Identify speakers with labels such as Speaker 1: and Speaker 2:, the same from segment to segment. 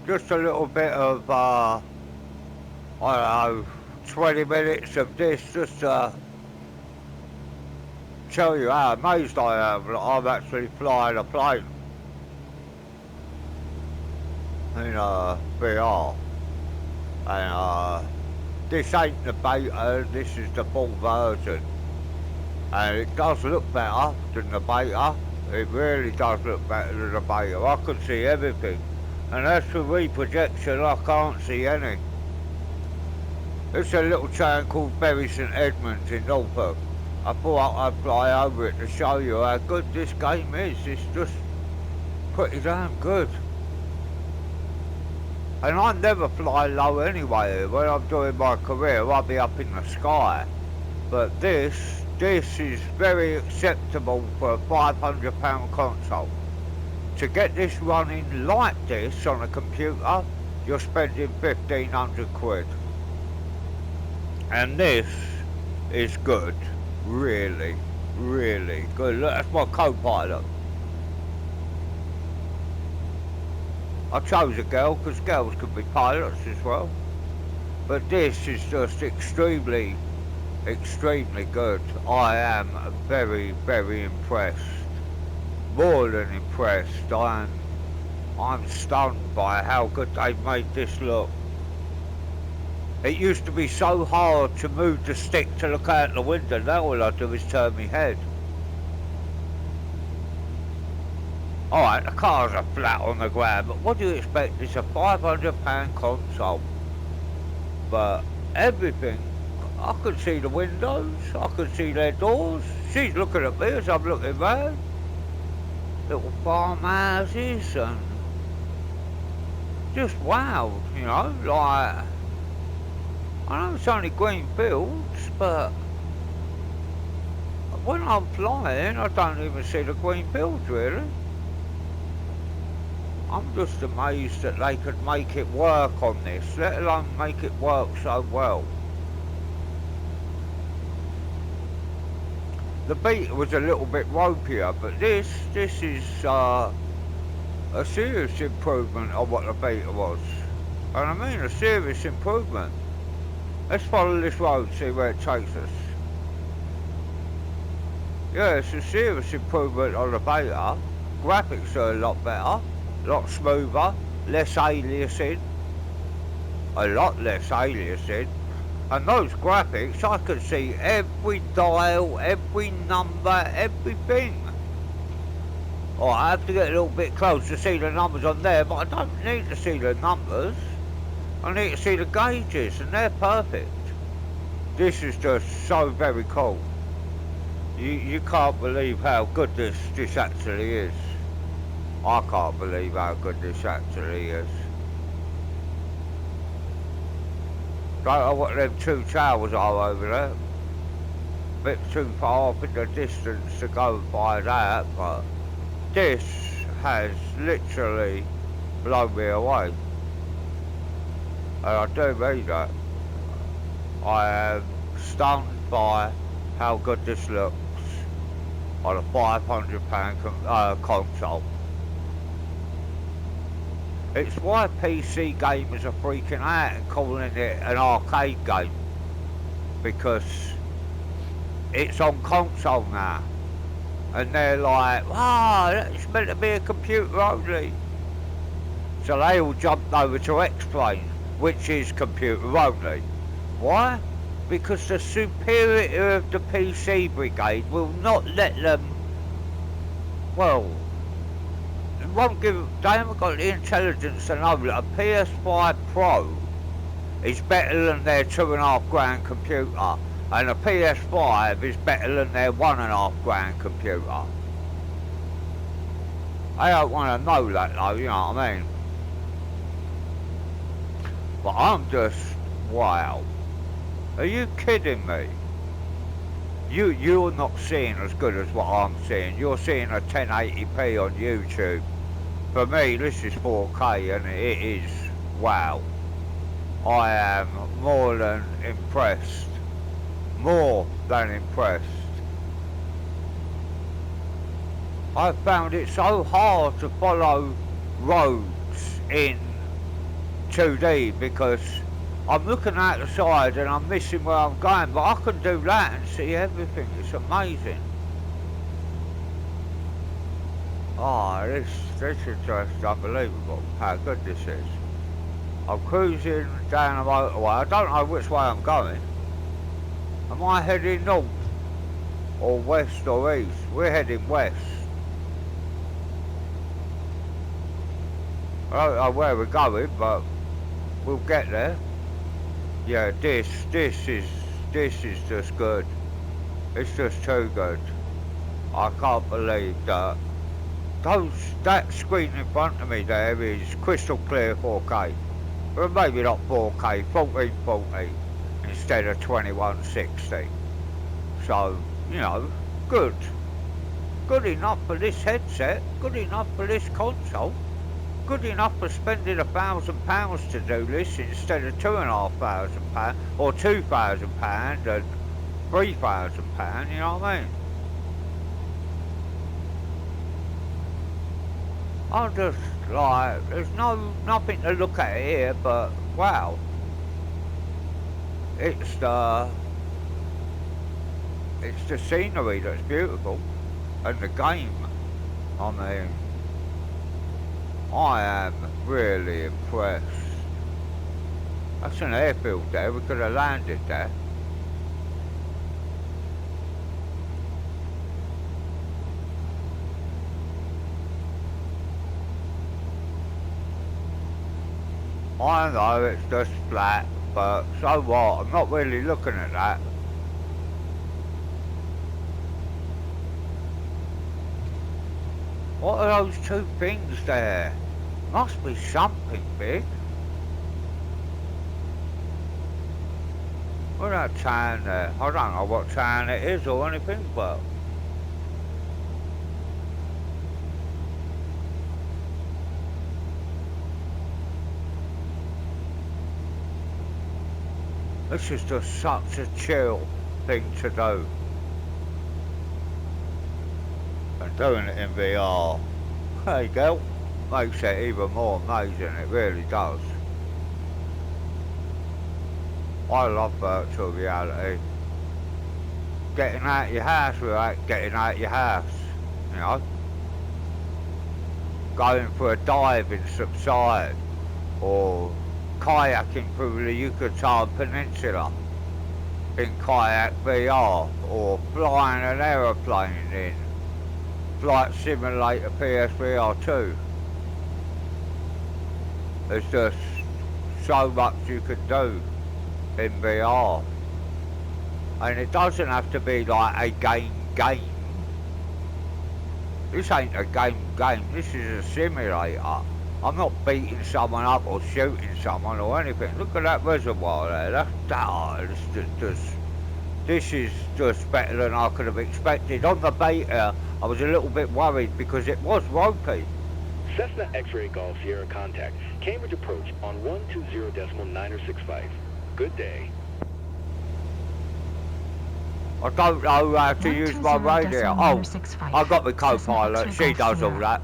Speaker 1: just a little bit of, I don't know, 20 minutes of this just to tell you how amazed I am that I'm actually flying a plane in VR. And this ain't the beta, this is the full version. And it does look better than the beta. It really does look better than the beta. I can see everything. And as for reprojection, I can't see any. It's a little town called Bury St Edmunds in Norfolk. I thought I'd fly over it to show you how good this game is. It's just pretty damn good. And I never fly low anyway. When I'm doing my career, I'll be up in the sky. But this is very acceptable for a £500 console. To get this running like this on a computer, you're spending 1,500 quid. And this is good. Really, really good. Look, that's my co-pilot. I chose a girl because girls could be pilots as well. But this is just extremely, extremely good. I am very, very impressed. More than impressed. I'm stunned by how good they've made this look. It used to be so hard to move the stick to look out the window. Now all I do is turn my head. Alright, the cars are flat on the ground, but what do you expect? It's a £500 console. But everything, I could see the windows, I could see their doors. She's looking at me as I'm looking round. Little farmhouses and just wow, you know, like, I know it's only green fields, but when I'm flying, I don't even see the green fields really. I'm just amazed that they could make it work on this, let alone make it work so well. The beta was a little bit ropier, but this is a serious improvement on what the beta was. And I mean a serious improvement. Let's follow this road, see where it takes us. Yeah, it's a serious improvement on the beta. Graphics are a lot better. A lot smoother, less aliasing, a lot less aliasing, and those graphics I can see every dial, every number, everything. Oh, I have to get a little bit close to see the numbers on there, but I don't need to see the numbers, I need to see the gauges and they're perfect. This is just so very cool. You can't believe how good this actually is. I can't believe how good this actually is. Don't know what them two towers are over there. Bit too far off in the distance to go and find out, but this has literally blown me away. And I do mean that. I am stunned by how good this looks on a £500 console. It's why PC gamers are freaking out and calling it an arcade game, because it's on console now, and they're like, "Ah, it's meant to be a computer only." So they all jumped over to X-Plane, which is computer only. Why? Because the superior of the PC brigade will not let them, well, they haven't got the intelligence to know that a PS5 Pro is better than their £2,500 computer, and a PS5 is better than their £1,500 computer. I don't want to know that though, you know what I mean? But I'm just, wow. Are you kidding me? You're not seeing as good as what I'm seeing. You're seeing a 1080p on YouTube. For me, this is 4K and it is wow. I am more than impressed. More than impressed. I found it so hard to follow roads in 2D because I'm looking at the side and I'm missing where I'm going, but I can do that and see everything. It's amazing. Oh, this is just unbelievable how good this is. I'm cruising down the motorway. I don't know which way I'm going. Am I heading north or west or east? We're heading west. I don't know where we're going, but we'll get there. Yeah, this is just good. It's just too good. I can't believe that. That screen in front of me there is crystal clear 4K. Well, maybe not 4K, 1440 instead of 2160. So, you know, good. Good enough for this headset, good enough for this console, good enough for spending £1,000 to do this instead of £2,500 or £2,000 and £3,000, you know what I mean? I'm just like, there's nothing to look at here, but wow. It's the scenery that's beautiful, and the game. I mean, I am really impressed. That's an airfield there, we could have landed there. I know it's just flat, but so what? I'm not really looking at that. What are those two things there? Must be something big. Look at that town there. I don't know what town it is or anything, but this is just such a chill thing to do. And doing it in VR, there you go, makes it even more amazing, it really does. I love virtual reality. Getting out of your house without getting out of your house, you know. Going for a dive in Subside, or kayaking through the Yucatan Peninsula in Kayak VR, or flying an aeroplane in Flight Simulator PSVR 2. There's just so much you can do in VR, and it doesn't have to be like a game. This ain't a game, this is a simulator. I'm not beating someone up or shooting someone or anything. Look at that reservoir there, this is just better than I could have expected. On the beta, I was a little bit worried because it was ropey.
Speaker 2: Cessna X-Ray Golf Sierra contact. Cambridge approach on 120.965. Good day.
Speaker 1: I don't know how to use my radio. Oh, I got my co-pilot, she does all that.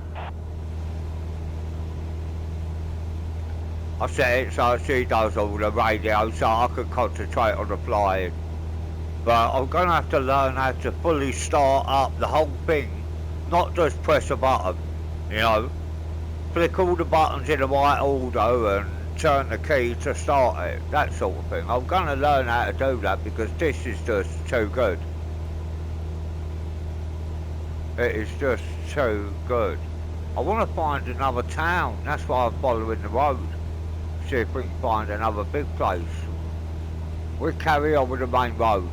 Speaker 1: I set it so she does all the radio so I can concentrate on the flying. But I'm going to have to learn how to fully start up the whole thing, not just press a button, you know. Flick all the buttons in the right order and turn the key to start it, that sort of thing. I'm going to learn how to do that because this is just too good. It is just too good. I want to find another town, that's why I'm following the road. See if we can find another big place. We'll carry on with the main road.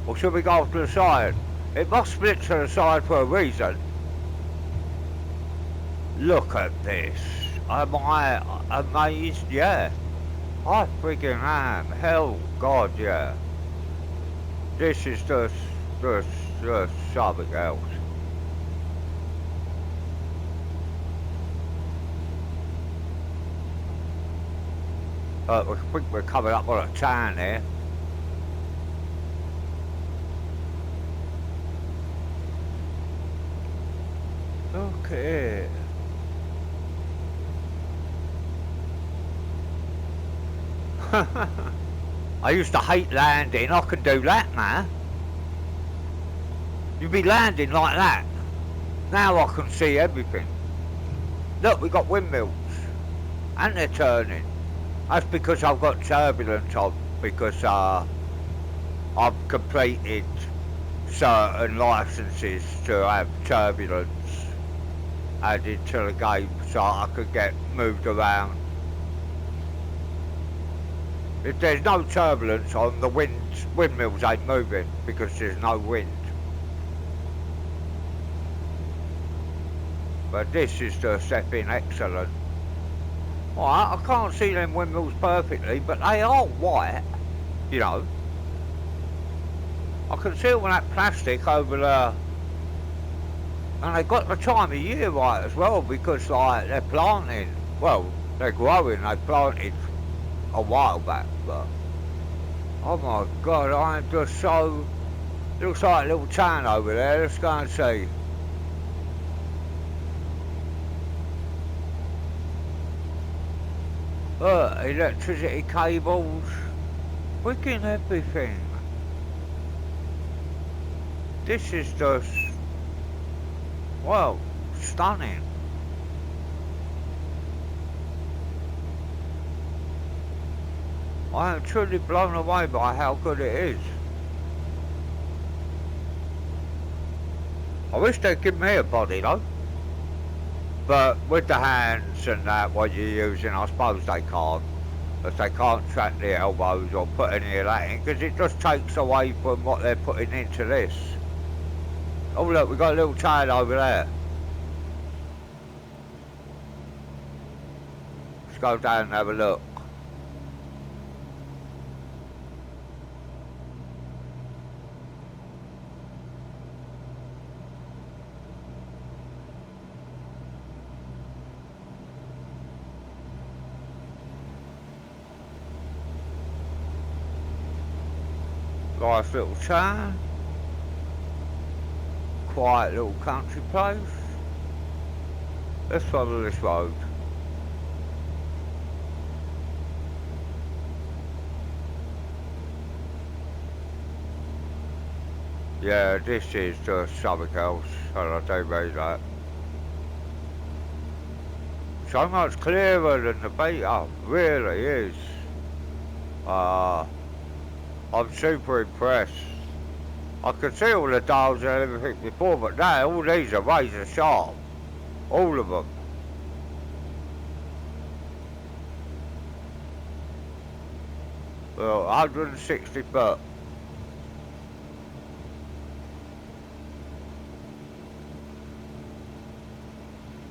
Speaker 1: Or should we go off to the side? It must split to the side for a reason. Look at this. Am I amazed? Yeah. I freaking am. Hell, God, yeah. This is just something else. I think we're coming up on a town here. Look at it. I used to hate landing. I can do that now. You'd be landing like that. Now I can see everything. Look, we got windmills. And they're turning. That's because I've got turbulence on. Because I've completed certain licenses to have turbulence added to the game so I could get moved around. If there's no turbulence on, the windmills ain't moving because there's no wind. But this is just stepping excellent. Alright, I can't see them windmills perfectly, but they are white, you know. I can see all that plastic over there. And they got the time of year right as well, because like they're planting, well, they're growing, they planted a while back, but oh my god, I'm just so, looks like a little town over there. Let's go and see. Electricity cables, freaking everything. This is just, well, stunning. I am truly blown away by how good it is. I wish they'd give me a body though. But with the hands and that, what you're using, I suppose they can't. Because they can't track the elbows or put any of that in, because it just takes away from what they're putting into this. Oh look, we've got a little tail over there. Let's go down and have a look. Nice little town. Quiet little country place. Let's follow this road. Yeah, this is just something else, and I do mean that. So much clearer than the beta, really is. I'm super impressed. I could see all the dials and everything before, but now all these are razor sharp. All of them. Well, 160 foot.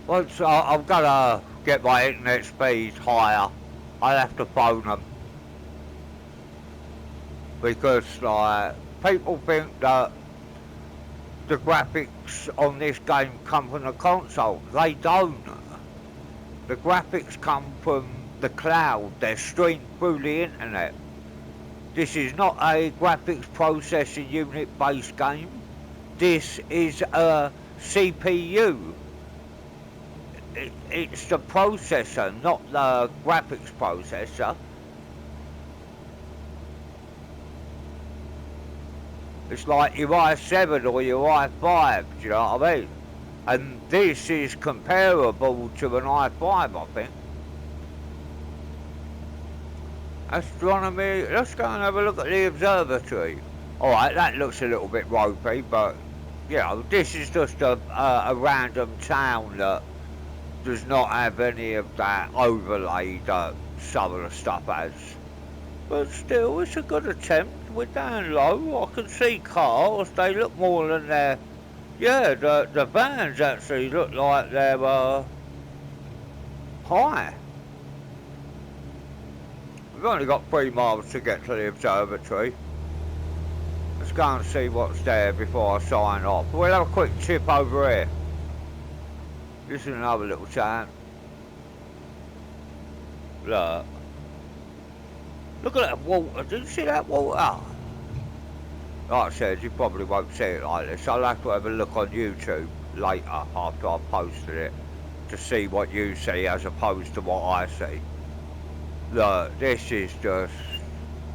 Speaker 1: Once I'm gonna get my internet speed higher, I'll have to phone them. Because like, people think that the graphics on this game come from the console. They don't. The graphics come from the cloud. They're streamed through the internet. This is not a graphics processing unit based game. This is a CPU. It's the processor, not the graphics processor. It's like your i7 or your i5, do you know what I mean? And this is comparable to an i5, I think. Astronomy, let's go and have a look at the observatory. Alright, that looks a little bit ropey, but, you know, this is just a random town that does not have any of that overlay that some of the stuff has. But still, it's a good attempt. We're down low. I can see cars. They look more than they're... Yeah, the vans actually look like they're high. We've only got 3 miles to get to the observatory. Let's go and see what's there before I sign off. We'll have a quick trip over here. This is another little town. Look. Look at that water. Did you see that water? Like I said, you probably won't see it like this. I'll have to have a look on YouTube. later after I've posted it to see what you see as opposed to what I see. Look, this is just,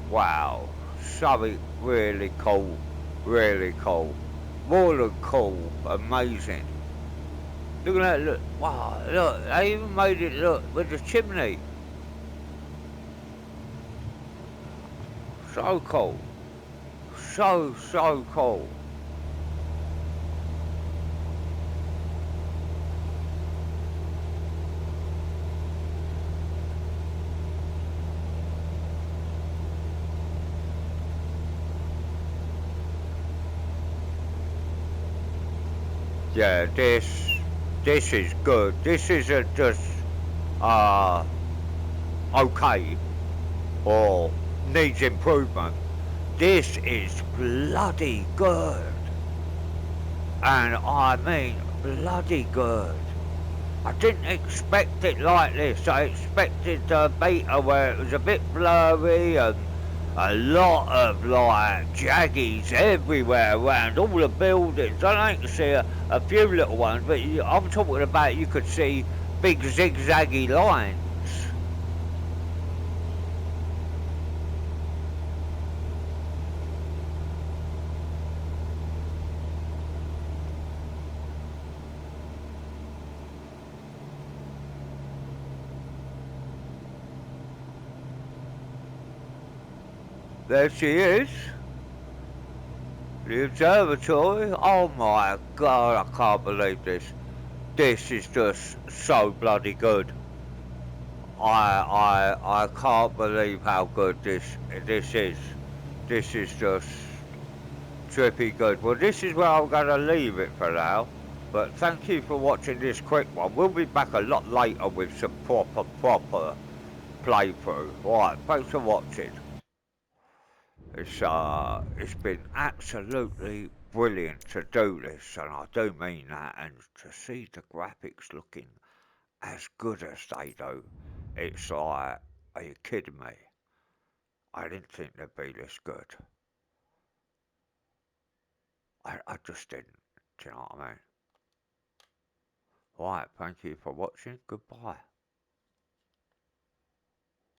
Speaker 1: wow, something really cool, really cool. More than cool, amazing. Look at that, look, wow, look, they even made it look with the chimney. So cool. So cool. Yeah, this is good. This isn't just, uh, okay, or needs improvement. This is bloody good. And I mean bloody good. I didn't expect it like this. I expected the beta where it was a bit blurry and a lot of like jaggies everywhere around all the buildings. I don't see a few little ones, but I'm talking about you could see big zigzaggy lines. There she is. The observatory. Oh my god, I can't believe this. This is just so bloody good. I can't believe how good this is. This is just trippy good. Well, this is where I'm going to leave it for now. But thank you for watching this quick one. We'll be back a lot later with some proper playthrough. Right, thanks for watching. It's been absolutely brilliant to do this, and I do mean that. And to see the graphics looking as good as they do, it's like, are you kidding me? I didn't think they'd be this good. I just didn't. Do you know what I mean? Right, thank you for watching. Goodbye.